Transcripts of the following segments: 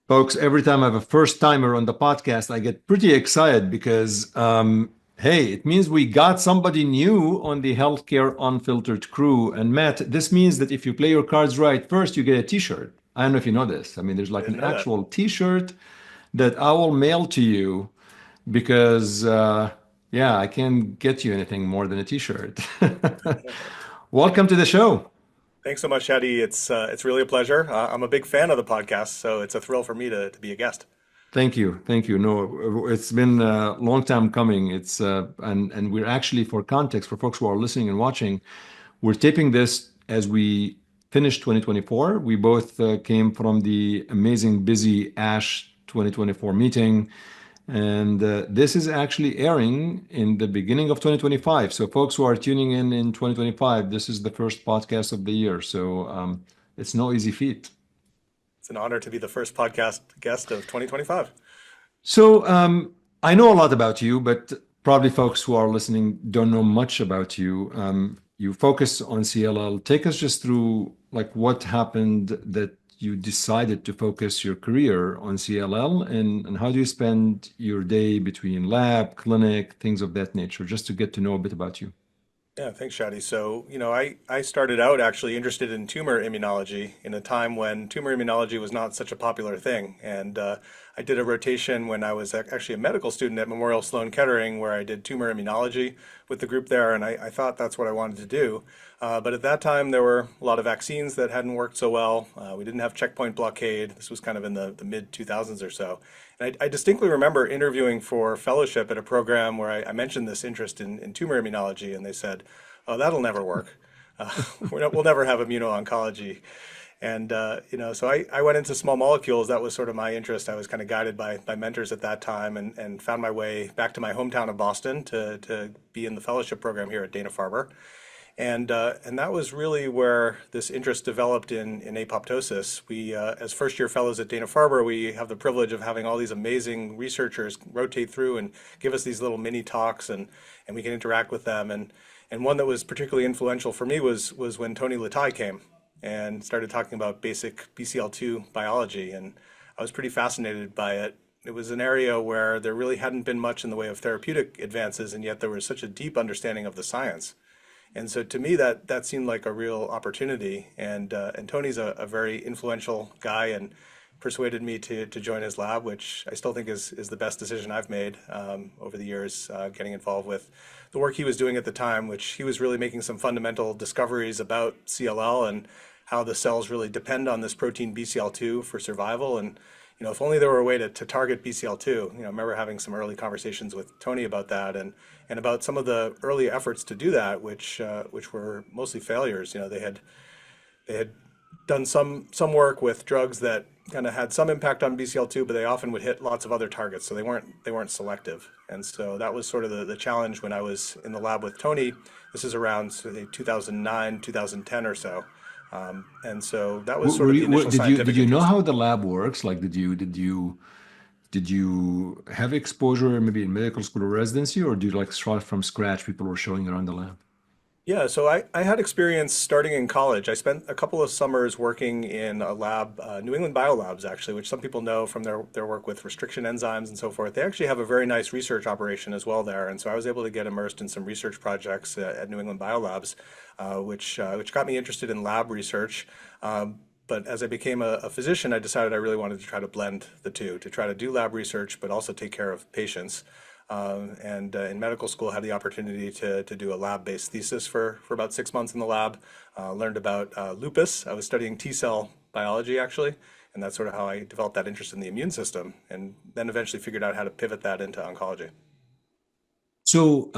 Folks, every time I have a first timer on the podcast, I get pretty excited because, hey, it means we got somebody new on the Healthcare Unfiltered crew. And Matt, this means that if you play your cards right, first you get a t-shirt. I don't know if you know this. I mean, there's I like didn't an know that. actual t-shirt that I will mail to you because, yeah, I can't get you anything more than a t-shirt. Welcome to the show. Thanks so much, Shadi. It's really a pleasure. I'm a big fan of the podcast, so it's a thrill for me to be a guest. Thank you. Thank you. No, it's been a long time coming. And we're actually, for context, for folks who are listening and watching, we're taping this as we finish 2024. We both came from the amazing busy ASH 2024 meeting, and this is actually airing in the beginning of 2025. So folks who are tuning in 2025, this is the first podcast of the year. So it's no easy feat. It's an honor to be the first podcast guest of 2025. So I know a lot about you, but probably folks who are listening don't know much about you. You focus on CLL. Take us just through like what happened that you decided to focus your career on CLL, and how do you spend your day between lab, clinic, things of that nature, just to get to know a bit about you. Yeah, thanks, Shadi. So, I started out actually interested in tumor immunology in a time when tumor immunology was not such a popular thing. And I did a rotation when I was actually a medical student at Memorial Sloan Kettering, where I did tumor immunology with the group there. And I thought that's what I wanted to do. But at that time, there were a lot of vaccines that hadn't worked so well. We didn't have checkpoint blockade. This was kind of in the mid 2000s or so. And I distinctly remember interviewing for fellowship at a program where I mentioned this interest in tumor immunology, and they said, "Oh, that'll never work. Uh, we'll never have immuno-oncology." And so I went into small molecules. That was sort of my interest. I was kind of guided by mentors at that time, and found my way back to my hometown of Boston to be in the fellowship program here at Dana-Farber. And that was really where this interest developed in apoptosis. We, as first year fellows at Dana-Farber, we have the privilege of having all these amazing researchers rotate through and give us these little mini talks, and we can interact with them. And one that was particularly influential for me was when Tony Latai came and started talking about basic BCL2 biology. And I was pretty fascinated by it. It was an area where there really hadn't been much in the way of therapeutic advances, and yet there was such a deep understanding of the science. And so to me, that seemed like a real opportunity. And Tony's a very influential guy and persuaded me to join his lab, which I still think is the best decision I've made over the years, getting involved with the work he was doing at the time, which he was really making some fundamental discoveries about CLL and how the cells really depend on this protein BCL2 for survival. And if only there were a way to target BCL2. I remember having some early conversations with Tony about that, and about some of the early efforts to do that, which were mostly failures. They had done some work with drugs that kind of had some impact on BCL2, but they often would hit lots of other targets, so they weren't selective. And so that was sort of the challenge when I was in the lab with Tony. This is around say 2009, 2010 or so. And so that was sort Were of the you, initial did scientific you know interest. how the lab works? Like, did you have exposure maybe in medical school or residency, or do you like start from scratch? People were showing around the lab. Yeah, so I had experience starting in college. I spent a couple of summers working in a lab, New England Biolabs actually, which some people know from their work with restriction enzymes and so forth. They actually have a very nice research operation as well there. And so I was able to get immersed in some research projects at New England Biolabs, which got me interested in lab research. But as I became a physician, I decided I really wanted to try to blend the two, to try to do lab research, but also take care of patients. And in medical school, had the opportunity to do a lab-based thesis for about 6 months in the lab. Learned about lupus. I was studying T cell biology actually, and that's sort of how I developed that interest in the immune system, and then eventually figured out how to pivot that into oncology. So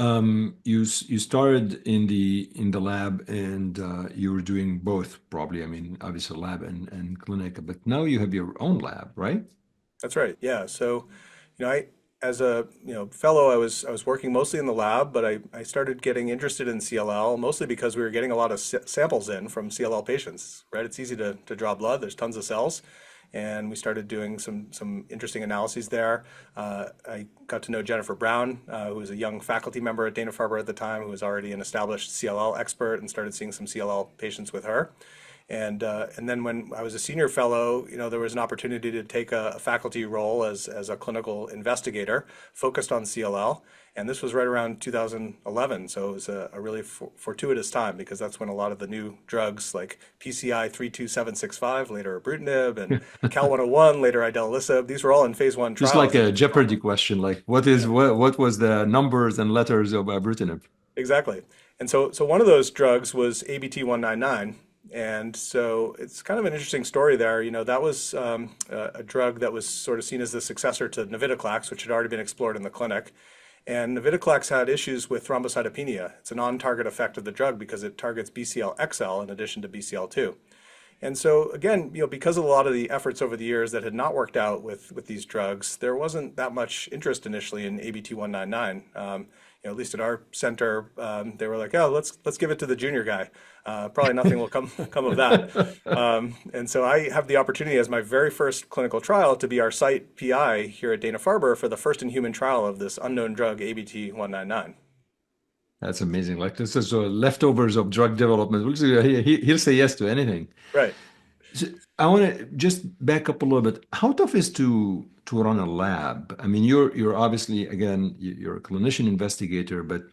you started in the lab, and you were doing both probably. I mean, obviously lab and clinic, but now you have your own lab, right? That's right. Yeah. So, I as a fellow, I was working mostly in the lab, but I started getting interested in CLL mostly because we were getting a lot of samples in from CLL patients. Right. It's easy to draw blood. There's tons of cells, and we started doing some interesting analyses there. I got to know Jennifer Brown, who was a young faculty member at Dana-Farber at the time, who was already an established CLL expert, and started seeing some CLL patients with her. And then when I was a senior fellow, there was an opportunity to take a faculty role as a clinical investigator focused on CLL. And this was right around 2011. So it was a really fortuitous time because that's when a lot of the new drugs like PCI 32765, later ibrutinib, and Cal 101, later idelalisib, these were all in phase one Just like trials. a Jeopardy question, like what was the numbers and letters of ibrutinib? Exactly. And so one of those drugs was ABT 199. And so it's kind of an interesting story there. That was a drug that was sort of seen as the successor to Venetoclax, which had already been explored in the clinic. And Venetoclax had issues with thrombocytopenia. It's a on-target effect of the drug because it targets BCL-XL in addition to BCL2. And so again, because of a lot of the efforts over the years that had not worked out with these drugs, there wasn't that much interest initially in ABT 199. At least at our center, they were like, "Oh, let's give it to the junior guy. Probably nothing will come of that." And so I have the opportunity as my very first clinical trial to be our site PI here at Dana-Farber for the first in human trial of this unknown drug ABT 199. That's amazing. Like this is leftovers of drug development. He'll say yes to anything. Right. So I want to just back up a little bit. How tough is to run a lab? I mean, you're obviously again you're a clinician investigator, but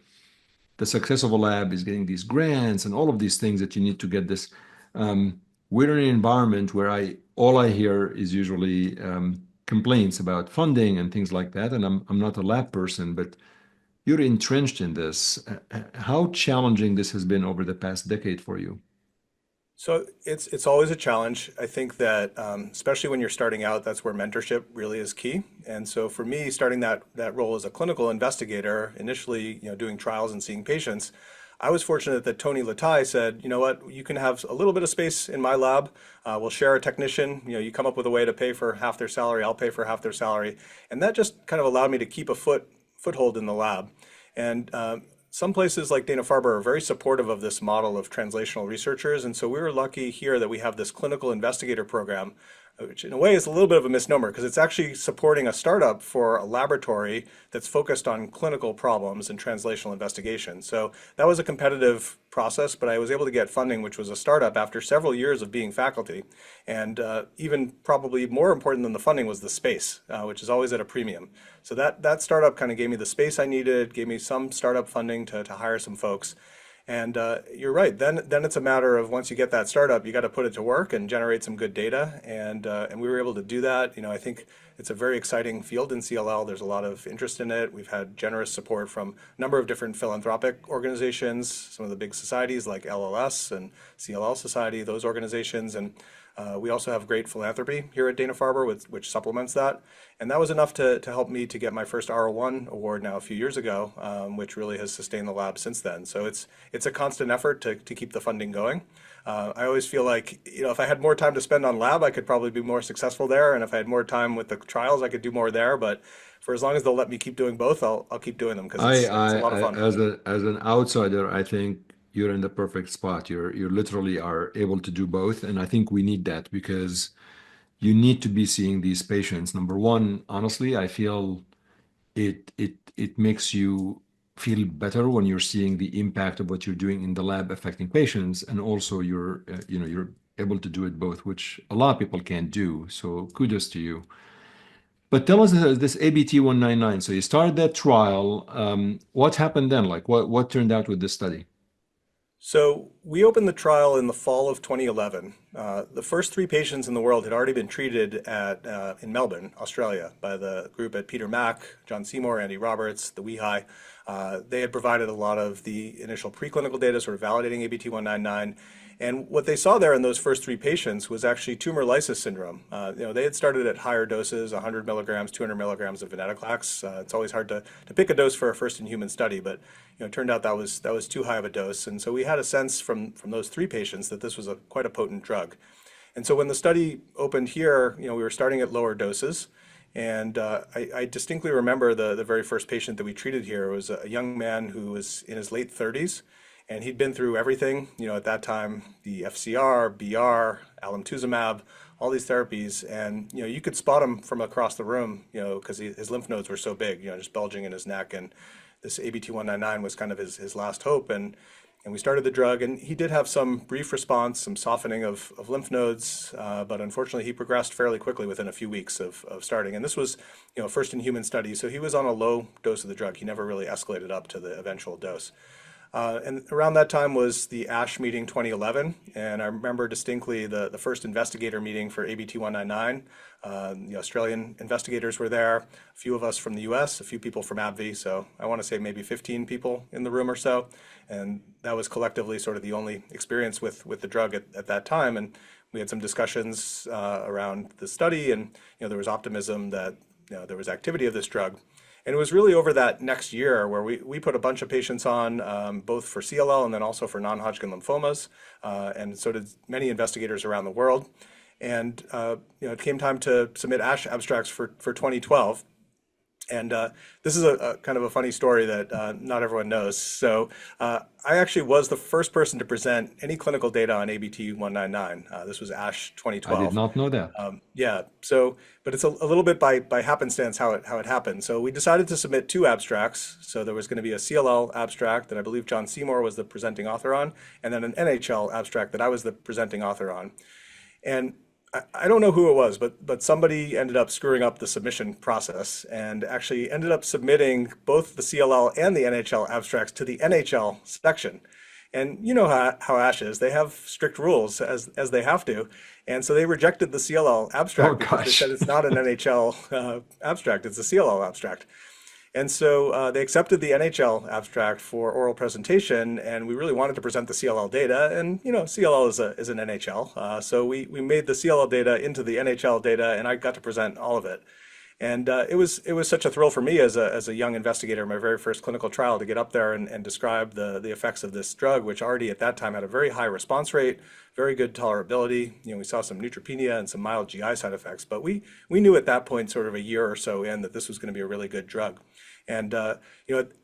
the success of a lab is getting these grants and all of these things that you need to get this. We're in an environment where all I hear is usually complaints about funding and things like that. And I'm not a lab person, but you're entrenched in this. How challenging this has been over the past decade for you? So it's always a challenge. I think that especially when you're starting out, that's where mentorship really is key. And so for me, starting that role as a clinical investigator, initially, doing trials and seeing patients, I was fortunate that Tony Latai said, you know what, you can have a little bit of space in my lab. We'll share a technician. You come up with a way to pay for half their salary. I'll pay for half their salary. And that just kind of allowed me to keep a foothold in the lab. And some places like Dana-Farber are very supportive of this model of translational researchers. And so we were lucky here that we have this clinical investigator program, which in a way is a little bit of a misnomer because it's actually supporting a startup for a laboratory that's focused on clinical problems and translational investigation. So that was a competitive process, but I was able to get funding, which was a startup after several years of being faculty. And even probably more important than the funding was the space, which is always at a premium. So that startup kind of gave me the space I needed, gave me some startup funding to hire some folks. And you're right. Then it's a matter of once you get that startup, you got to put it to work and generate some good data. And we were able to do that. I think it's a very exciting field in CLL. There's a lot of interest in it. We've had generous support from a number of different philanthropic organizations, some of the big societies like LLS and CLL Society, those organizations. And we also have great philanthropy here at Dana-Farber, which supplements that. And that was enough to help me to get my first R01 award now a few years ago, which really has sustained the lab since then. So it's a constant effort to keep the funding going. I always feel like, if I had more time to spend on lab, I could probably be more successful there. And if I had more time with the trials, I could do more there. But for as long as they'll let me keep doing both, I'll keep doing them because it's a lot of fun. As an outsider, I think you're in the perfect spot. You literally are able to do both, and I think we need that because you need to be seeing these patients. Number one, honestly, I feel it makes you feel better when you're seeing the impact of what you're doing in the lab affecting patients, and also you're able to do it both, which a lot of people can't do. So kudos to you. But tell us this ABT 199. So you started that trial. What happened then? Like what turned out with this study? So we opened the trial in the fall of 2011. The first three patients in the world had already been treated in Melbourne, Australia, by the group at Peter Mac, John Seymour, Andy Roberts, the WEHI. They had provided a lot of the initial preclinical data sort of validating ABT 199. And what they saw there in those first three patients was actually tumor lysis syndrome. They had started at higher doses, 100 milligrams, 200 milligrams of Venetoclax. It's always hard to pick a dose for a first-in-human study, but it turned out that was too high of a dose. And so we had a sense from those three patients that this was quite a potent drug. And so when the study opened here, we were starting at lower doses. And I distinctly remember the very first patient that we treated here was a young man who was in his late 30s. And he'd been through everything, at that time, the FCR, BR, alemtuzumab, all these therapies. And, you could spot him from across the room, because his lymph nodes were so big, just bulging in his neck. And this ABT 199 was kind of his last hope. And And we started the drug, and he did have some brief response, some softening of lymph nodes, but unfortunately he progressed fairly quickly within a few weeks of starting. And this was, first in human study, so he was on a low dose of the drug. He never really escalated up to the eventual dose. And around that time was the ASH meeting 2011, and I remember distinctly the first investigator meeting for ABT-199. The Australian investigators were there, a few of us from the US, a few people from AbbVie, so I want to say maybe 15 people in the room or so, and that was collectively sort of the only experience with the drug at that time, and we had some discussions around the study, and there was optimism that there was activity of this drug. And it was really over that next year where we put a bunch of patients on, both for CLL and then also for non-Hodgkin lymphomas, and so did many investigators around the world. And it came time to submit ASH abstracts for 2012. And this is a kind of a funny story that not everyone knows. So I actually was the first person to present any clinical data on ABT-199. This was ASH I did 2012. not know that. Yeah, so, but it's a little bit by happenstance how it happened. So we decided to submit two abstracts. So there was going to be a CLL abstract that I believe John Seymour was the presenting author on, and then an NHL abstract that I was the presenting author on. And I don't know who it was, but somebody ended up screwing up the submission process and actually ended up submitting both the CLL and the NHL abstracts to the NHL section. And you know how ASH is. They have strict rules as they have to. And so they rejected the CLL Oh abstract because they gosh. said it's not an NHL abstract, it's a CLL abstract. And so they accepted the NHL abstract for oral presentation, and we really wanted to present the CLL data. And CLL is an NHL, so we made the CLL data into the NHL data, and I got to present all of it. And it was such a thrill for me as a young investigator, my very first clinical trial, to get up there and describe the effects of this drug, which already at that time had a very high response rate, very good tolerability. We saw some neutropenia and some mild GI side effects, but we knew at that point, sort of a year or so in, that this was going to be a really good drug. And at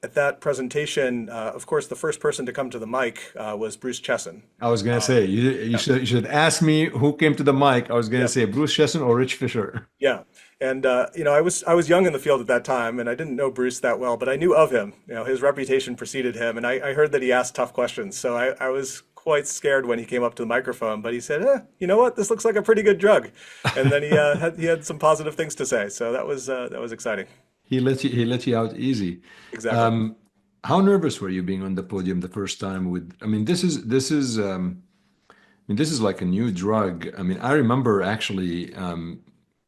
that presentation, of course, the first person to come to the mic was Bruce Chesson. I was gonna say you Yeah, should ask me who came to the mic. I was gonna yeah. say Bruce Chesson or Rich Fisher. Yeah, and I was young in the field at that time, and I didn't know Bruce that well, but I knew of him. His reputation preceded him, and I heard that he asked tough questions. So I was quite scared when he came up to the microphone, but he said, "You know what? This looks like a pretty good drug," and then he had some positive things to say. So that was exciting. He let you out easy. Exactly. Um, how nervous were you being on the podium the first time with, I mean, this is like a new drug. I mean, I remember actually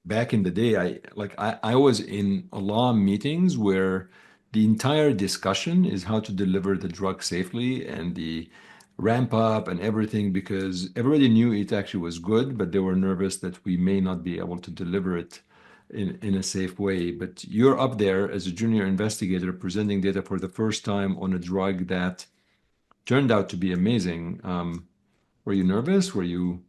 back in the day, I was in a lot of meetings where the entire discussion is how to deliver the drug safely and the ramp up and everything because everybody knew it actually was good, but they were nervous that we may not be able to deliver it in a safe way. But you're up there as a junior investigator presenting data for the first time on a drug that turned out to be amazing. Were you nervous? Were you?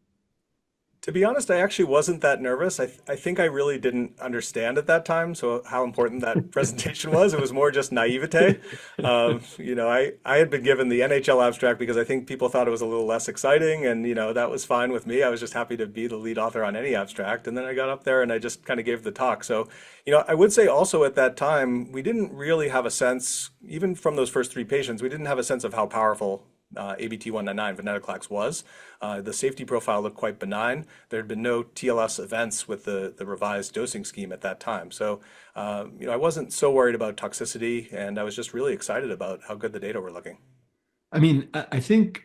To be honest, I actually wasn't that nervous. I think I really didn't understand at that time, so how important that presentation was. It was more just naivete. I had been given the NHL abstract because I think people thought it was a little less exciting, and that was fine with me. I was just happy to be the lead author on any abstract, and then I got up there and I just kind of gave the talk. So, I would say also at that time we didn't really have a sense, even from those first three patients, we didn't have a sense of how powerful ABT-199 Venetoclax was. The safety profile looked quite benign. There had been no TLS events with the revised dosing scheme at that time. So, I wasn't so worried about toxicity, and I was just really excited about how good the data were looking. I mean, I think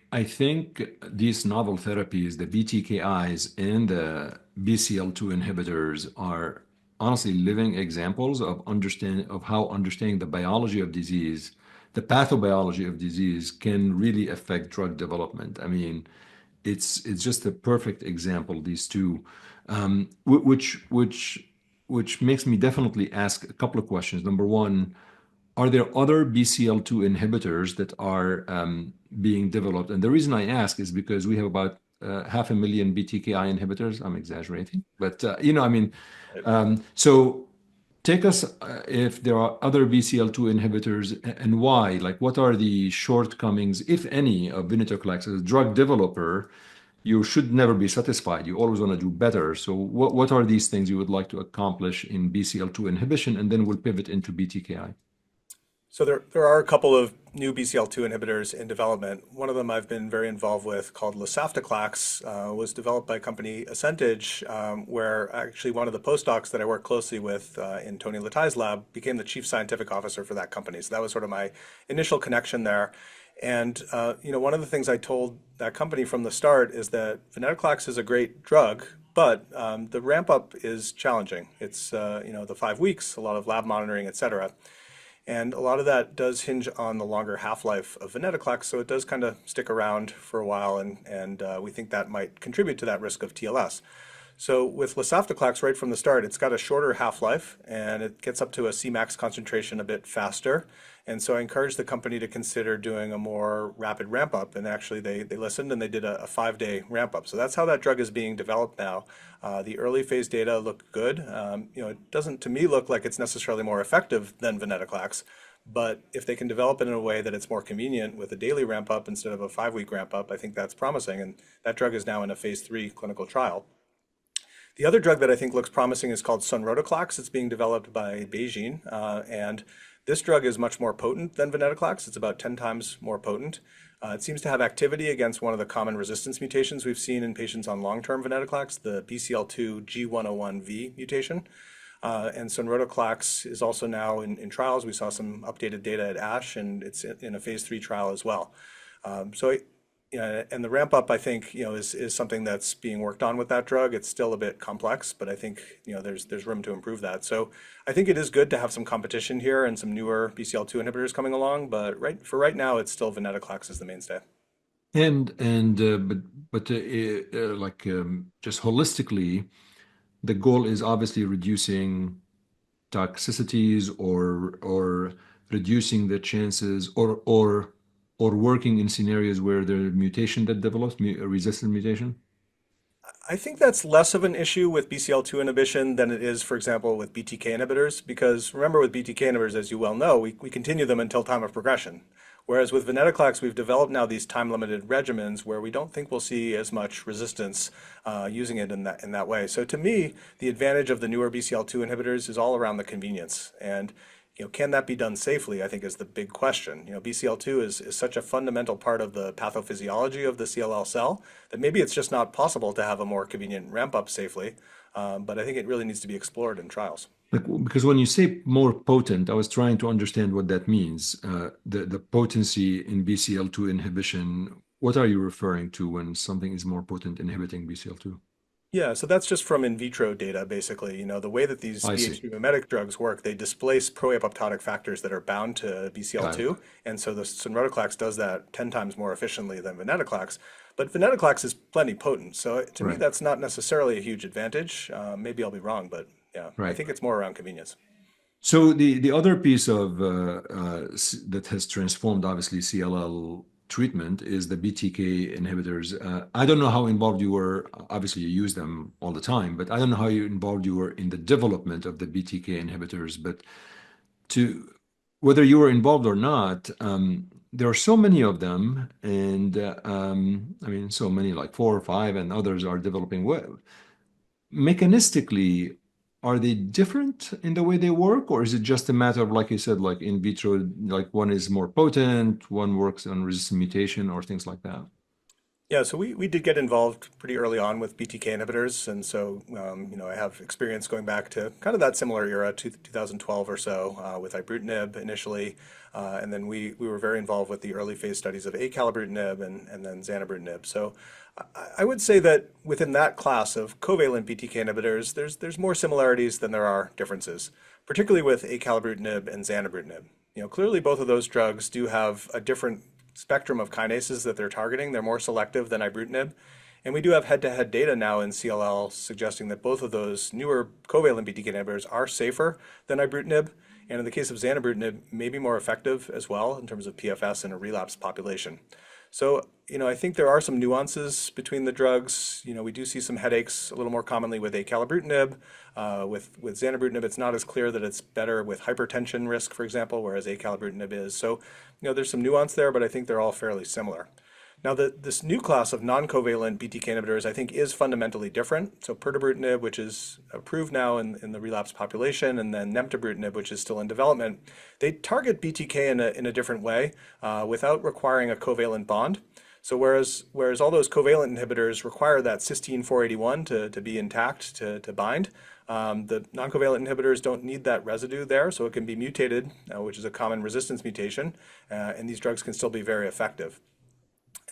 these novel therapies, the BTKIs and the BCL2 inhibitors, are honestly living examples of how understanding the biology of disease, the pathobiology of disease, can really affect drug development. I mean, it's just a perfect example, these two, which makes me definitely ask a couple of questions. Number one, are there other BCL2 inhibitors that are being developed? And the reason I ask is because we have about 500,000 BTKI inhibitors. I'm exaggerating, but I mean, so take us if there are other BCL2 inhibitors and why. Like, what are the shortcomings, if any, of venetoclax? As a drug developer, you should never be satisfied. You always want to do better. So, what are these things you would like to accomplish in BCL2 inhibition? And then we'll pivot into BTKI. So there are a couple of new BCL2 inhibitors in development. One of them I've been very involved with called Venetoclax was developed by a company Ascentage, where actually one of the postdocs that I work closely with in Tony Latai's lab became the chief scientific officer for that company. So that was sort of my initial connection there. And one of the things I told that company from the start is that Venetoclax is a great drug, but the ramp up is challenging. It's the 5 weeks, a lot of lab monitoring, et cetera. And a lot of that does hinge on the longer half-life of Venetoclax, so it does kind of stick around for a while, and we think that might contribute to that risk of TLS. So with Venetoclax, right from the start, it's got a shorter half-life, and it gets up to a Cmax concentration a bit faster. And so I encourage the company to consider doing a more rapid ramp-up, and actually they listened and they did a 5-day ramp-up. So that's how that drug is being developed now. The early phase data look good. It doesn't to me look like it's necessarily more effective than Venetoclax, but if they can develop it in a way that it's more convenient with a daily ramp up instead of a 5-week ramp up, I think that's promising. And that drug is now in a phase 3 clinical trial. The other drug that I think looks promising is called sonrotoclax. It's being developed by BeiGene, and this drug is much more potent than venetoclax. It's about 10 times more potent. It seems to have activity against one of the common resistance mutations we've seen in patients on long-term venetoclax, the BCL2 G101V mutation. And sonrotoclax is also now in trials. We saw some updated data at ASH, and it's in a phase 3 trial as well. And the ramp up, I think, is something that's being worked on with that drug. It's still a bit complex, but I think, there's room to improve that. So I think it is good to have some competition here and some newer BCL2 inhibitors coming along, but right now, it's still venetoclax is the mainstay. Just holistically, the goal is obviously reducing toxicities or reducing the chances or working in scenarios where there's a mutation that develops, a resistant mutation? I think that's less of an issue with BCL2 inhibition than it is, for example, with BTK inhibitors, because remember with BTK inhibitors, as you well know, we continue them until time of progression. Whereas with venetoclax, we've developed now these time-limited regimens where we don't think we'll see as much resistance using it in that way. So to me, the advantage of the newer BCL2 inhibitors is all around the convenience. And can that be done safely, I think is the big question. BCL2 is such a fundamental part of the pathophysiology of the CLL cell that maybe it's just not possible to have a more convenient ramp up safely. But I think it really needs to be explored in trials. Because when you say more potent, I was trying to understand what that means. The potency in BCL2 inhibition, what are you referring to when something is more potent inhibiting BCL2? Yeah, so that's just from in vitro data, basically. The way that these I see. VHB mimetic drugs work, they displace pro-apoptotic factors that are bound to Got it. BCL2, and so the sonrotoclax does that 10 times more efficiently than venetoclax. But venetoclax is plenty potent, so to me, Right. that's not necessarily a huge advantage. Maybe I'll be wrong, but yeah, I Right. think it's more around convenience. So the other piece of that has transformed obviously CLL treatment is the BTK inhibitors. I don't know how involved you were. Obviously, you use them all the time, but I don't know how involved you were in the development of the BTK inhibitors. But to whether you were involved or not, there are so many of them, and I mean, so many like 4 or 5, and others are developing well mechanistically, are they different in the way they work, or is it just a matter of, like you said, like in vitro, like one is more potent, one works on resistant mutation or things like that? Yeah, so we did get involved pretty early on with BTK inhibitors, and so I have experience going back to kind of that similar era, 2012 or so, with ibrutinib initially, and then we were very involved with the early phase studies of acalabrutinib and then zanubrutinib. So I would say that within that class of covalent BTK inhibitors, there's more similarities than there are differences, particularly with acalabrutinib and zanubrutinib. Clearly both of those drugs do have a different spectrum of kinases that they're targeting. They're more selective than ibrutinib. And we do have head-to-head data now in CLL suggesting that both of those newer covalent BTK inhibitors are safer than ibrutinib. And in the case of zanubrutinib, maybe more effective as well in terms of PFS in a relapsed population. So, I think there are some nuances between the drugs. We do see some headaches a little more commonly with acalabrutinib. With zanubrutinib, it's not as clear that it's better with hypertension risk, for example, whereas acalabrutinib is. So, there's some nuance there, but I think they're all fairly similar. Now, this new class of non-covalent BTK inhibitors, I think, is fundamentally different. So pirtobrutinib, which is approved now in the relapsed population, and then nemtabrutinib, which is still in development, they target BTK in a different way without requiring a covalent bond. So whereas all those covalent inhibitors require that cysteine 481 to be intact to bind, the non-covalent inhibitors don't need that residue there, so it can be mutated, which is a common resistance mutation, and these drugs can still be very effective.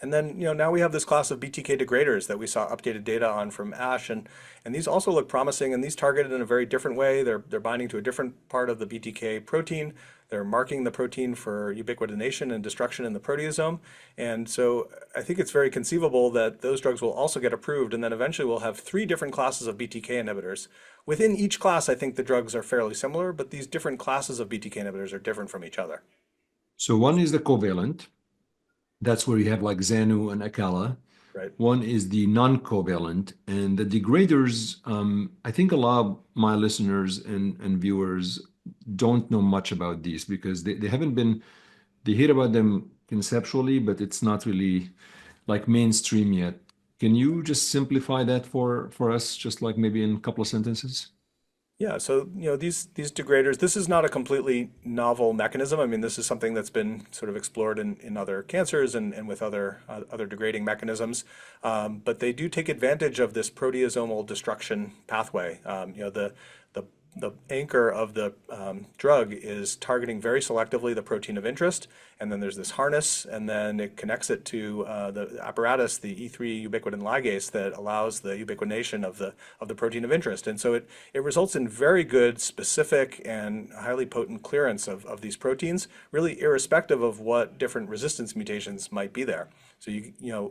And then, now we have this class of BTK degraders that we saw updated data on from ASH, and these also look promising, and these targeted in a very different way. They're binding to a different part of the BTK protein. They're marking the protein for ubiquitination and destruction in the proteasome. And so I think it's very conceivable that those drugs will also get approved, and then eventually we'll have three different classes of BTK inhibitors. Within each class, I think the drugs are fairly similar, but these different classes of BTK inhibitors are different from each other. So one is the covalent. That's where you have like Xanu and Acala. Right. One is the non-covalent, and the degraders. I think a lot of my listeners and viewers don't know much about these because they haven't been, they hear about them conceptually, but it's not really like mainstream yet. Can you just simplify that for us, just like maybe in a couple of sentences? Yeah, so these degraders, this is not a completely novel mechanism. I mean, this is something that's been sort of explored in other cancers and with other degrading mechanisms. But they do take advantage of this proteasomal destruction pathway. The anchor of the drug is targeting very selectively the protein of interest, and then there's this harness, and then it connects it to the apparatus, the E3 ubiquitin ligase that allows the ubiquitination of the protein of interest. And so it results in very good, specific, and highly potent clearance of these proteins, really irrespective of what different resistance mutations might be there. So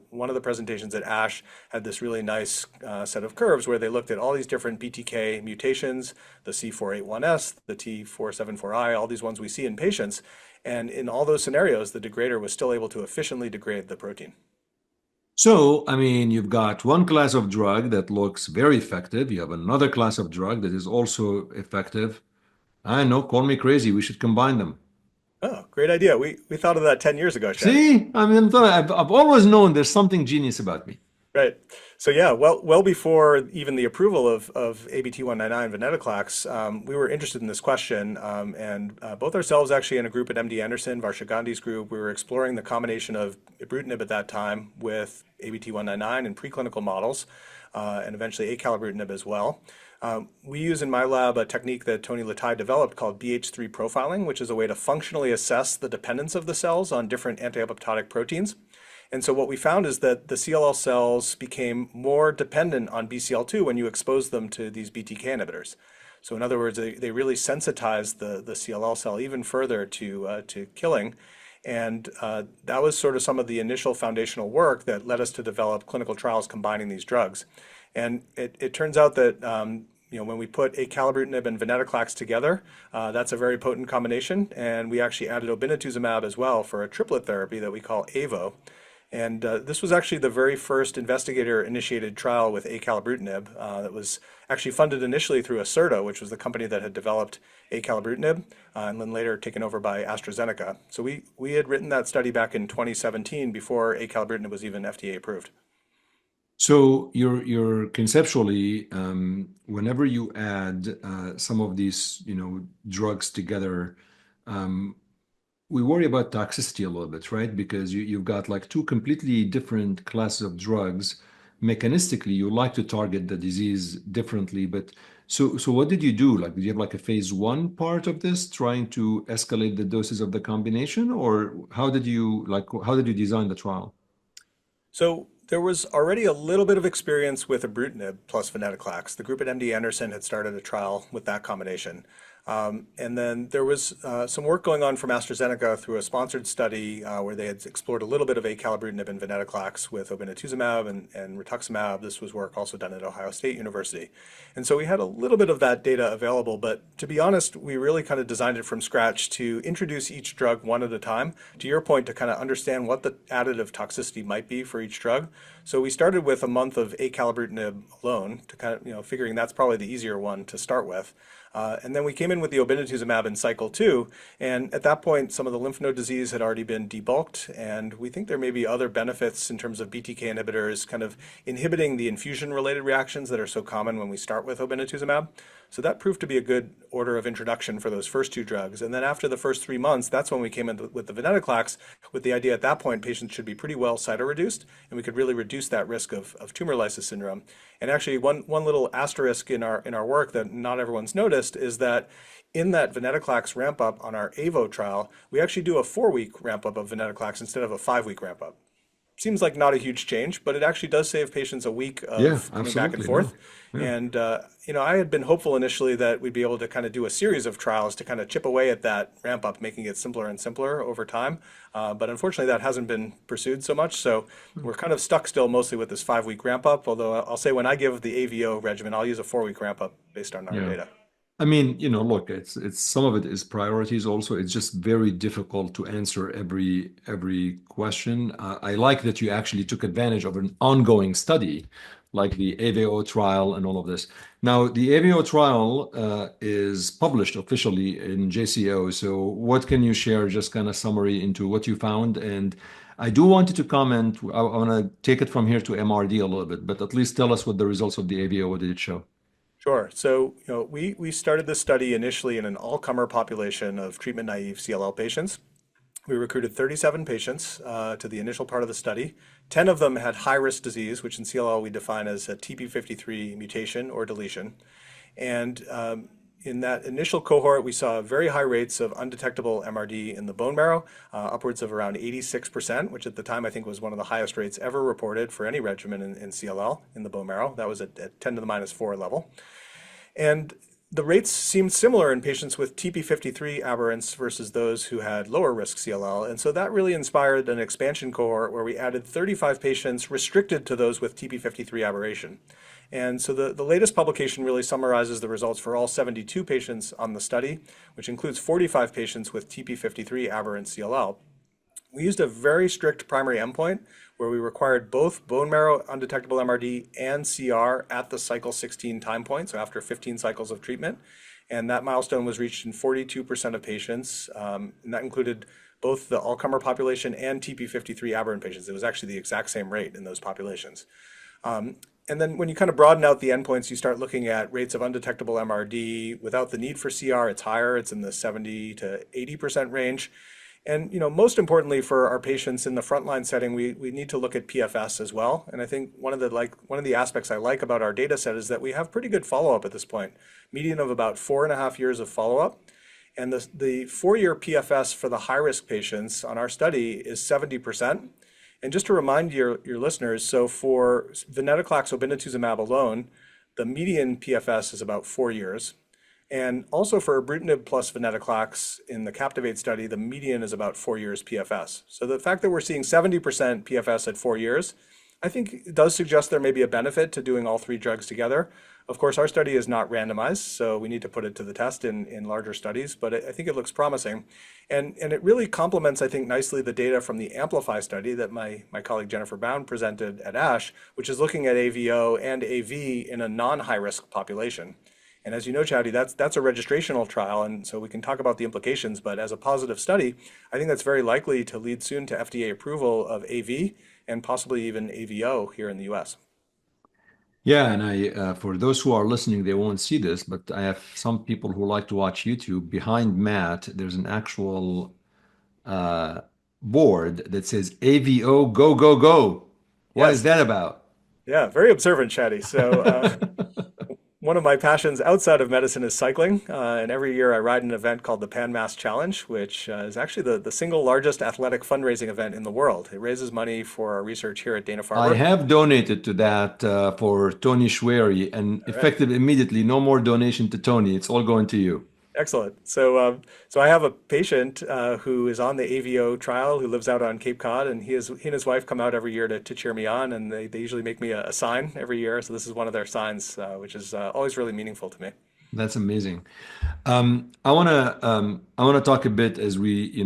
one of the presentations at ASH had this really nice set of curves where they looked at all these different BTK mutations, the C481S, the T474I, all these ones we see in patients. And in all those scenarios, the degrader was still able to efficiently degrade the protein. So, I mean, you've got one class of drug that looks very effective. You have another class of drug that is also effective. I know, call me crazy. We should combine them. Oh, great idea. We thought of that 10 years ago, Shadi. See, I mean, I've always known there's something genius about me. Right. So yeah, well before even the approval of ABT-199 Venetoclax, we were interested in this question, and both ourselves actually and a group at MD Anderson, Varsha Gandhi's group, we were exploring the combination of ibrutinib at that time with ABT-199 in preclinical models, and eventually acalabrutinib as well. We use in my lab a technique that Tony Latai developed called BH3 profiling, which is a way to functionally assess the dependence of the cells on different anti-apoptotic proteins. And so what we found is that the CLL cells became more dependent on BCL2 when you expose them to these BTK inhibitors. So in other words, they really sensitized the CLL cell even further to killing. And that was sort of some of the initial foundational work that led us to develop clinical trials combining these drugs. And it turns out that when we put acalabrutinib and venetoclax together, that's a very potent combination. And we actually added obinutuzumab as well for a triplet therapy that we call AVO. And this was actually the very first investigator-initiated trial with acalabrutinib that was actually funded initially through Acerta, which was the company that had developed acalabrutinib, and then later taken over by AstraZeneca. So we had written that study back in 2017 before acalabrutinib was even FDA approved. So you're conceptually, whenever you add some of these, drugs together, we worry about toxicity a little bit, right? Because you've got like two completely different classes of drugs. Mechanistically, you like to target the disease differently, but so what did you do? Like, did you have like a phase one part of this, trying to escalate the doses of the combination, or how did you design the trial? So there was already a little bit of experience with ibrutinib plus venetoclax. The group at MD Anderson had started a trial with that combination. And then there was some work going on from AstraZeneca through a sponsored study where they had explored a little bit of acalabrutinib and venetoclax with obinutuzumab and rituximab. This was work also done at Ohio State University. And so we had a little bit of that data available, but to be honest, we really kind of designed it from scratch to introduce each drug one at a time. To your point, to kind of understand what the additive toxicity might be for each drug. So we started with a month of acalabrutinib alone to kind of, figuring that's probably the easier one to start with. And then we came in with the obinutuzumab in cycle 2, and at that point, some of the lymph node disease had already been debulked, and we think there may be other benefits in terms of BTK inhibitors kind of inhibiting the infusion-related reactions that are so common when we start with obinutuzumab. So that proved to be a good order of introduction for those first two drugs. And then after the first 3 months, that's when we came in with the venetoclax, with the idea at that point patients should be pretty well cytoreduced, and we could really reduce that risk of tumor lysis syndrome. And actually, one little asterisk in our work that not everyone's noticed is that in that venetoclax ramp up on our AVO trial, we actually do a 4-week ramp up of venetoclax instead of a 5-week ramp up. Seems like not a huge change, but it actually does save patients a week Yeah, of coming back and absolutely. No. forth. Yeah. And I had been hopeful initially that we'd be able to kind of do a series of trials to kind of chip away at that ramp up, making it simpler and simpler over time. But unfortunately, that hasn't been pursued so much. So we're kind of stuck still mostly with this 5-week ramp up. Although I'll say when I give the AVO regimen, I'll use a 4-week ramp up based on our Yeah. data. I mean, look, it's some of it is priorities also. It's just very difficult to answer every question. I like that you actually took advantage of an ongoing study like the AVO trial and all of this. Now, the AVO trial is published officially in JCO. So what can you share, just kind of summary into what you found? And I do want you to comment. I want to take it from here to MRD a little bit, but at least tell us what the results of the AVO, what did it show? Sure. So, we started this study initially in an all-comer population of treatment-naive CLL patients. We recruited 37 patients to the initial part of the study. 10 of them had high-risk disease, which in CLL we define as a TP53 mutation or deletion. And in that initial cohort, we saw very high rates of undetectable MRD in the bone marrow, upwards of around 86%, which at the time I think was one of the highest rates ever reported for any regimen in CLL in the bone marrow. That was at 10 to the minus 4 level. And the rates seemed similar in patients with TP53 aberrants versus those who had lower risk CLL. And so that really inspired an expansion cohort where we added 35 patients restricted to those with TP53 aberration. And so the latest publication really summarizes the results for all 72 patients on the study, which includes 45 patients with TP53 aberrant CLL. We used a very strict primary endpoint where we required both bone marrow undetectable MRD and CR at the cycle 16 time point, so after 15 cycles of treatment. And that milestone was reached in 42% of patients, and that included both the all-comer population and TP53 aberrant patients. It was actually the exact same rate in those populations. And then when you kind of broaden out the endpoints, you start looking at rates of undetectable MRD. Without the need for CR, it's higher. It's in the 70 to 80% range. And most importantly for our patients in the frontline setting, we need to look at PFS as well. And I think one of the aspects I like about our data set is that we have pretty good follow-up at this point, median of about 4.5 years of follow-up. And the 4-year PFS for the high-risk patients on our study is 70%. And just to remind your listeners, so for venetoclax obinutuzumab alone, the median PFS is about 4 years. And also for ibrutinib plus venetoclax in the Captivate study, the median is about 4 years PFS. So the fact that we're seeing 70% PFS at 4 years, I think it does suggest there may be a benefit to doing all 3 drugs together. Of course, our study is not randomized, so we need to put it to the test in larger studies, but I think it looks promising. And it really complements, I think, nicely the data from the Amplify study that my colleague Jennifer Bound presented at ASH, which is looking at AVO and AV in a non-high-risk population. And as you know, Chowdy, that's a registrational trial, and so we can talk about the implications, but as a positive study, I think that's very likely to lead soon to FDA approval of AV and possibly even AVO here in the US. Yeah, and for those who are listening, they won't see this, but I have some people who like to watch YouTube. Behind Matt, there's an actual uh, board that says AVO go, go, go. What is Yes, that about? yeah, very observant, Chowdy. So one of my passions outside of medicine is cycling, and every year I ride an event called the Pan Mass Challenge, which is actually the single largest athletic fundraising event in the world. It raises money for our research here at I Dana-Farber. have donated to that for Tony Schwery, and All right. effective immediately. No more donation to Tony. It's all going to you. Excellent. So I have a patient who is on the AVO trial who lives out on Cape Cod, and he and his wife come out every year to cheer me on, and they usually make me a sign every year. So this is one of their signs, which is always really meaningful to me. That's amazing. I wanna talk a bit as we,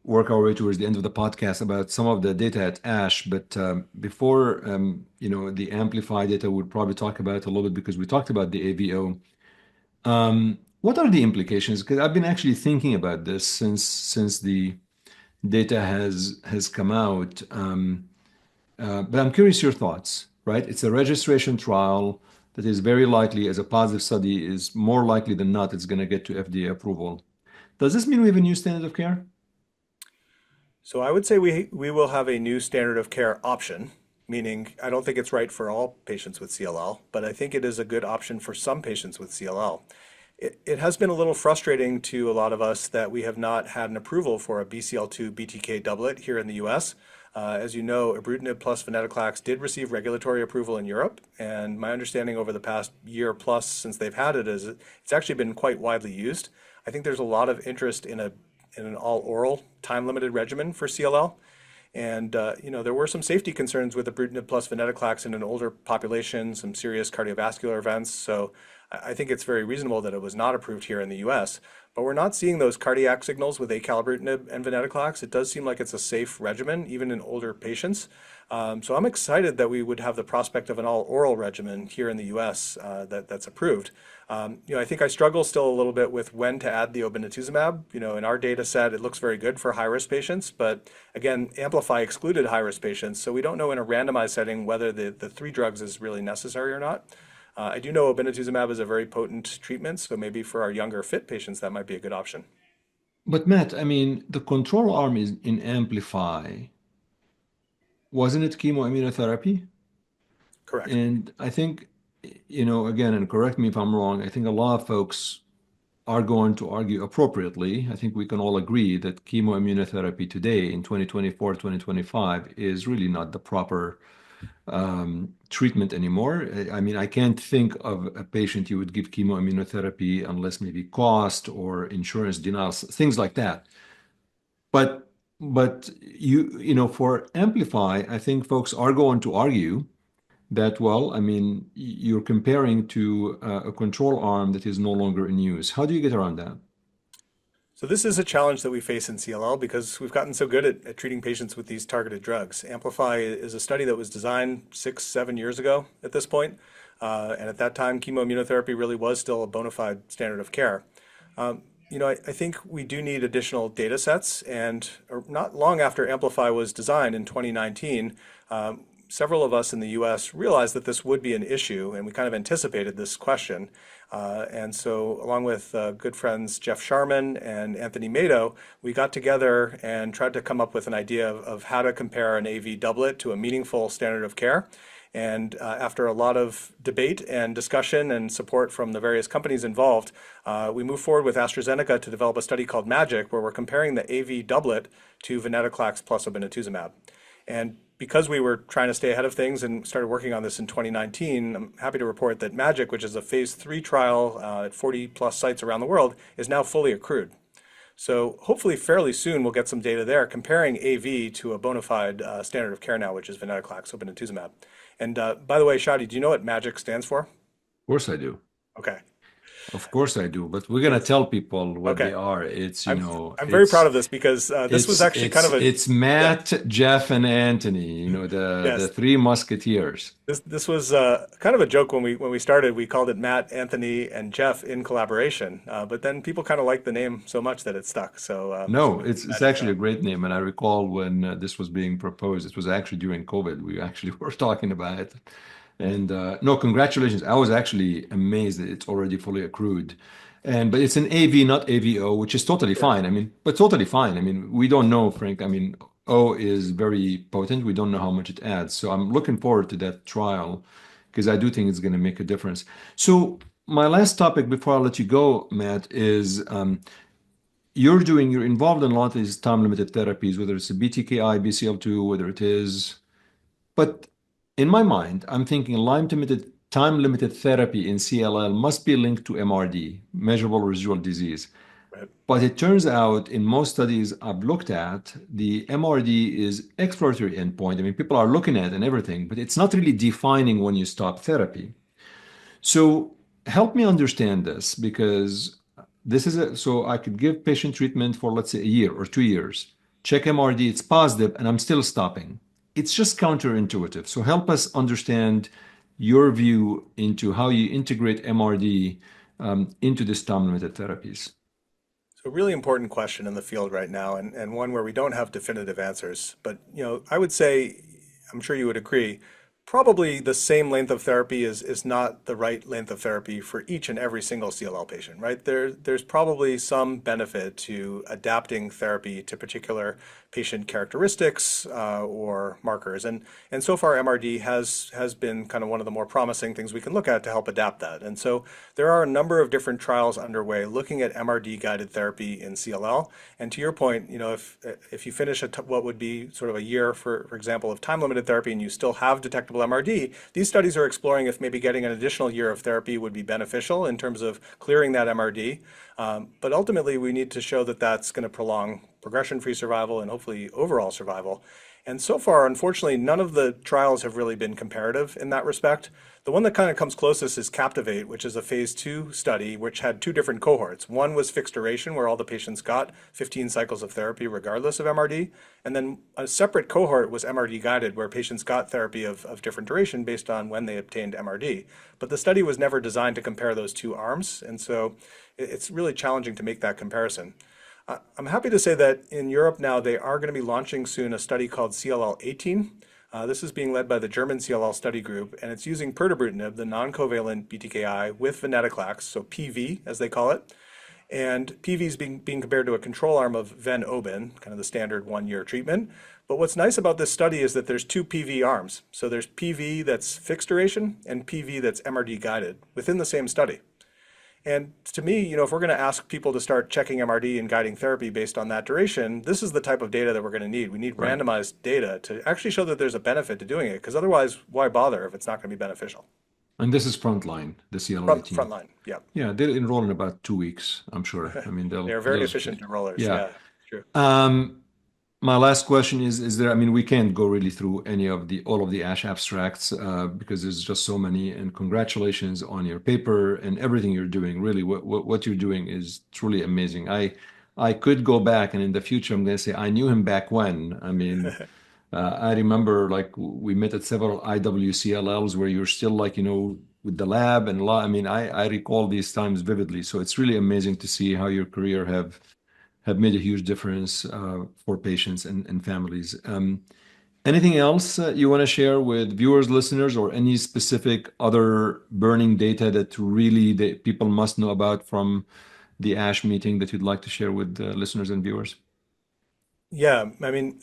work our way towards the end of the podcast about some of the data at ASH. But before, the Amplify data, we'll probably talk about it a little bit because we talked about the AVO. What are the implications? Because I've been actually thinking about this since the data has come out. But I'm curious your thoughts, right? It's a registration trial that is very likely, as a positive study, is more likely than not, it's going to get to FDA approval. Does this mean we have a new standard of care? So I would say we will have a new standard of care option, meaning I don't think it's right for all patients with CLL, but I think it is a good option for some patients with CLL. It has been a little frustrating to a lot of us that we have not had an approval for a BCL2 BTK doublet here in the US. As you know, ibrutinib plus venetoclax did receive regulatory approval in Europe, and my understanding over the past year plus since they've had it is it's actually been quite widely used. I think there's a lot of interest in an all-oral time-limited regimen for CLL. And there were some safety concerns with ibrutinib plus venetoclax in an older population, some serious cardiovascular events. So I think it's very reasonable that it was not approved here in the U.S. But we're not seeing those cardiac signals with acalabrutinib and venetoclax. It does seem like it's a safe regimen, even in older patients. So I'm excited that we would have the prospect of an all-oral regimen here in the U.S. That's approved. I think I struggle still a little bit with when to add the obinutuzumab. In our data set, it looks very good for high-risk patients, but again, Amplify excluded high-risk patients, so we don't know in a randomized setting whether the three drugs is really necessary or not. I do know obinutuzumab is a very potent treatment, so maybe for our younger fit patients, that might be a good option. But Matt, I mean, the control arm is in Amplify. Wasn't it chemoimmunotherapy? Correct. And I think, again, and correct me if I'm wrong, I think a lot of folks are going to argue appropriately. I think we can all agree that chemoimmunotherapy today in 2024, 2025 is really not the proper treatment anymore. I mean, I can't think of a patient you would give chemoimmunotherapy unless maybe cost or insurance denials, things like that. But for Amplify, I think folks are going to argue that, well, I mean, you're comparing to a control arm that is no longer in use. How do you get around that? So this is a challenge that we face in CLL because we've gotten so good at treating patients with these targeted drugs. Amplify is a study that was designed 6, 7 years ago at this point. And at that time, chemoimmunotherapy really was still a bona fide standard of care. I think we do need additional data sets. And not long after Amplify was designed in 2019, several of us in the US realized that this would be an issue, and we kind of anticipated this question. And so, along with good friends Jeff Sharman and Anthony Mado, we got together and tried to come up with an idea of how to compare an AV doublet to a meaningful standard of care. And after a lot of debate and discussion and support from the various companies involved, we moved forward with AstraZeneca to develop a study called MAGIC, where we're comparing the AV doublet to venetoclax plus obinutuzumab. And because we were trying to stay ahead of things and started working on this in 2019, I'm happy to report that MAGIC, which is a phase 3 trial at 40 plus sites around the world, is now fully accrued. So hopefully fairly soon we'll get some data there comparing AV to a bona fide standard of care now, which is venetoclax obinutuzumab. And by the way, Shadi, do you know what MAGIC stands for? Of course I do. Okay. Of course I do, but we're gonna It's tell people what they okay. are. It's, I'm I'm very proud of this because this was actually kind of a it's yeah. Matt, Jeff, and Anthony, the Yes. three musketeers. This was kind of a joke when we started. We called it Matt, Anthony, and Jeff in collaboration. But then people kind of liked the name so much that it stuck. So No, we it's Magic actually now. a great name, and I recall when this was being proposed. It was actually during COVID. We actually were talking about it, and no, congratulations! I was actually amazed that it's already fully accrued, and but it's an AV, not AVO, which is totally Yeah. fine. I mean, but totally fine. I mean, we don't know, Frank. I mean, O is very potent. We don't know how much it adds. So I'm looking forward to that trial because I do think it's going to make a difference. So my last topic before I let you go, Matt, is you're involved in a lot of these time-limited therapies, whether it's a BTKI, BCL2, whether it is, but in my mind, I'm thinking time-limited therapy in CLL must be linked to MRD, measurable residual disease. Right. But it turns out in most studies I've looked at, the MRD is exploratory endpoint. I mean, people are looking at it and everything, but it's not really defining when you stop therapy. So help me understand this because so I could give patient treatment for, let's say, a year or 2 years, check MRD, it's positive, and I'm still stopping. It's just counterintuitive. So help us understand your view into how you integrate MRD into the stem-limited therapies. So, a really important question in the field right now, and one where we don't have definitive answers. But, I would say, I'm sure you would agree, probably the same length of therapy is not the right length of therapy for each and every single CLL patient, right? There's probably some benefit to adapting therapy to particular patient characteristics or markers. And so far, MRD has been kind of one of the more promising things we can look at to help adapt that. And so there are a number of different trials underway looking at MRD guided therapy in CLL. And to your point, if you finish what would be sort of a year, for example, of time limited therapy and you still have detectable MRD, these studies are exploring if maybe getting an additional year of therapy would be beneficial in terms of clearing that MRD. But ultimately, we need to show that that's going to prolong progression-free survival and hopefully overall survival. And so far, unfortunately, none of the trials have really been comparative in that respect. The one that kind of comes closest is Captivate, which is a phase 2 study, which had two different cohorts. One was fixed duration, where all the patients got 15 cycles of therapy regardless of MRD. And then a separate cohort was MRD guided, where patients got therapy of different duration based on when they obtained MRD. But the study was never designed to compare those two arms. And so it's really challenging to make that comparison. I'm happy to say that in Europe now, they are going to be launching soon a study called CLL 18. This is being led by the German CLL study group, and it's using pirtobrutinib, the non-covalent BTKI, with venetoclax, so PV as they call it. And PV is being compared to a control arm of ven-oben, kind of the standard 1 year treatment. But what's nice about this study is that there's two PV arms. So there's PV that's fixed duration and PV that's MRD guided within the same study. And to me, if we're going to ask people to start checking MRD and guiding therapy based on that duration, this is the type of data that we're going to need. We need Right. randomized data to actually show that there's a benefit to doing it, because otherwise, why bother if it's not going to be beneficial? And this is frontline, the CLL 18. Frontline, yeah. Yeah, they'll enroll in about 2 weeks, I'm sure. I mean, They are very they'll, efficient enrollers, yeah. yeah, true. Um, My last question is there, I mean, we can't go really through all of the ASH abstracts because there's just so many. And congratulations on your paper and everything you're doing. Really, what you're doing is truly amazing. I could go back and in the future, I'm going to say, I knew him back when. I mean, I remember like we met at several IWCLLs where you're still like, with the lab and a lot. I mean, I recall these times vividly. So it's really amazing to see how your career have made a huge difference for patients and families. Anything else you want to share with viewers, listeners, or any specific other burning data that really people must know about from the ASH meeting that you'd like to share with listeners and viewers? Yeah, I mean,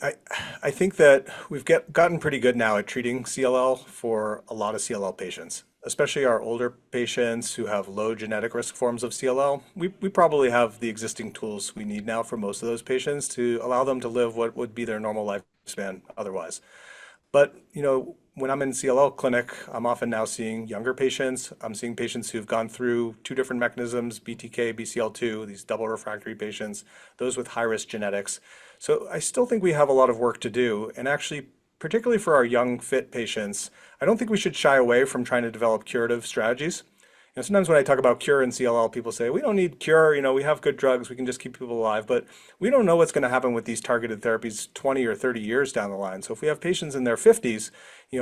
I think that we've gotten pretty good now at treating CLL for a lot of CLL patients, especially our older patients who have low genetic risk forms of CLL. We probably have the existing tools we need now for most of those patients to allow them to live what would be their normal lifespan otherwise. But, when I'm in CLL clinic, I'm often now seeing younger patients. I'm seeing patients who've gone through two different mechanisms, BTK, BCL2, these double refractory patients, those with high risk genetics. So I still think we have a lot of work to do. And actually, particularly for our young, fit patients, I don't think we should shy away from trying to develop curative strategies. Sometimes when I talk about cure in CLL, people say, we don't need cure, we have good drugs, we can just keep people alive. But we don't know what's going to happen with these targeted therapies 20 or 30 years down the line. So if we have patients in their 50s,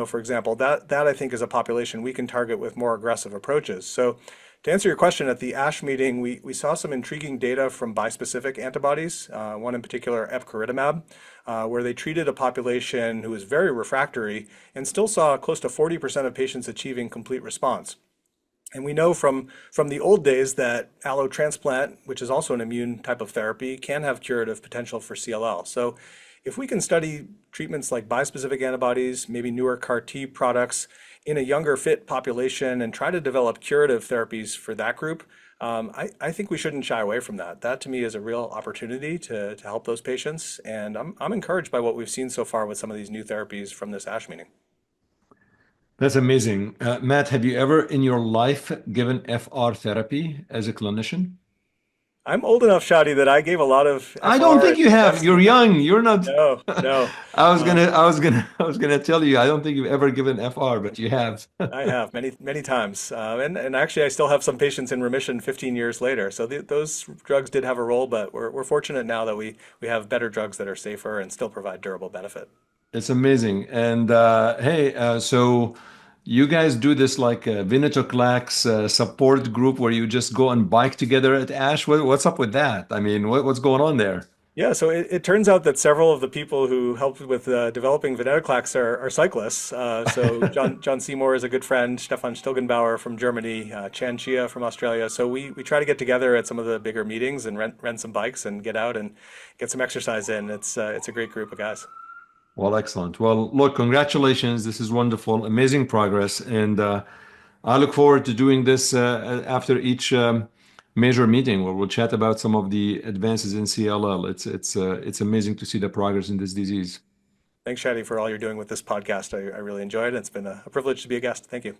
for example, that I think is a population we can target with more aggressive approaches. So to answer your question, at the ASH meeting, we saw some intriguing data from bispecific antibodies, one in particular, epcoritamab, where they treated a population who was very refractory and still saw close to 40% of patients achieving complete response. And we know from the old days that allotransplant, which is also an immune type of therapy, can have curative potential for CLL. So if we can study treatments like bispecific antibodies, maybe newer CAR T products in a younger fit population and try to develop curative therapies for that group, I think we shouldn't shy away from that. That to me is a real opportunity to help those patients. And I'm encouraged by what we've seen so far with some of these new therapies from this ASH meeting. That's amazing. Matt, have you ever in your life given FR therapy as a clinician? I'm old enough, Shadi, that I gave a lot of I don't FR think and you have. steps You're to the. young. You're not. No, no. Um, I was gonna tell you. I don't think you've ever given FR, but you have. I have many, many times, and actually, I still have some patients in remission 15 years later. So those drugs did have a role, but we're fortunate now that we have better drugs that are safer and still provide durable benefit. It's amazing. And hey, so you guys do this like a Venetoclax support group where you just go and bike together at Ash? What's up with that? I mean, what's going on there? Yeah, so it turns out that several of the people who helped with developing Venetoclax are cyclists. So John Seymour is a good friend, Stefan Stilgenbauer from Germany, Chan Chia from Australia. So we try to get together at some of the bigger meetings and rent some bikes and get out and get some exercise in. It's a great group of guys. Well, excellent. Well, look, congratulations. This is wonderful, amazing progress. And I look forward to doing this after each major meeting where we'll chat about some of the advances in CLL. It's amazing to see the progress in this disease. Thanks, Shadi, for all you're doing with this podcast. I really enjoyed it. It's been a privilege to be a guest. Thank you.